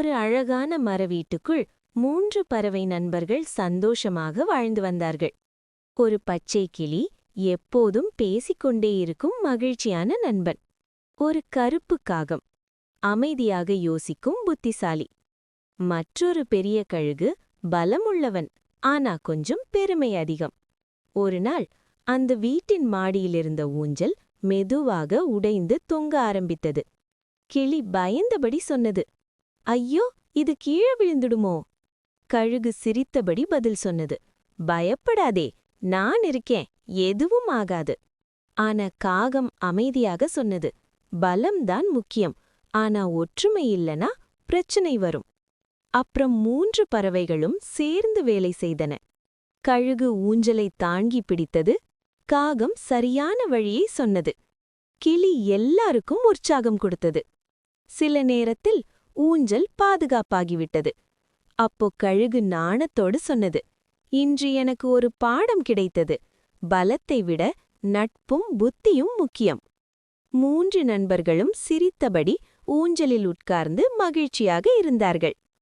ஒரு அழகான மர வீட்டுக்குள் 3 பறவை நண்பர்கள் சந்தோஷமாக வாழ்ந்து வந்தார்கள். ஒரு பச்சை கிளி, எப்போதும் பேசிக்கொண்டே இருக்கும் மகிழ்ச்சியான நண்பன். ஒரு கருப்பு காகம், அமைதியாக யோசிக்கும் புத்திசாலி. மற்றொரு பெரிய கழுகு, பலமுள்ளவன், ஆனா கொஞ்சம் பெருமை அதிகம். ஒரு நாள் அந்த வீட்டின் மாடியிலிருந்த ஊஞ்சல் மெதுவாக உடைந்து தொங்க ஆரம்பித்தது. கிளி பயந்தபடி சொன்னது, ஐயோ, இது கீழே விழுந்துடுமோ? கழுகு சிரித்தபடி பதில் சொன்னது, பயப்படாதே, நான் இருக்கேன், எதுவும் ஆகாது. ஆனா காகம் அமைதியாக சொன்னது, பலம்தான் முக்கியம், ஆனா ஒற்றுமை இல்லனா பிரச்சனை வரும். அப்புறம் 3 பறவைகளும் சேர்ந்து வேலை செய்தன. கழுகு ஊஞ்சலை தாங்கி பிடித்தது, காகம் சரியான வழியை சொன்னது, கிளி எல்லாருக்கும் உற்சாகம் கொடுத்தது. சில நேரத்தில் ஊஞ்சல் பாதுகாப்பாகிவிட்டது. அப்போ கழுகு நாணத்தோடு சொன்னது, இன்று எனக்கு ஒரு பாடம் கிடைத்தது, பலத்தை விட நட்பும் புத்தியும் முக்கியம். 3 நண்பர்களும் சிரித்தபடி ஊஞ்சலில் உட்கார்ந்து மகிழ்ச்சியாக இருந்தார்கள்.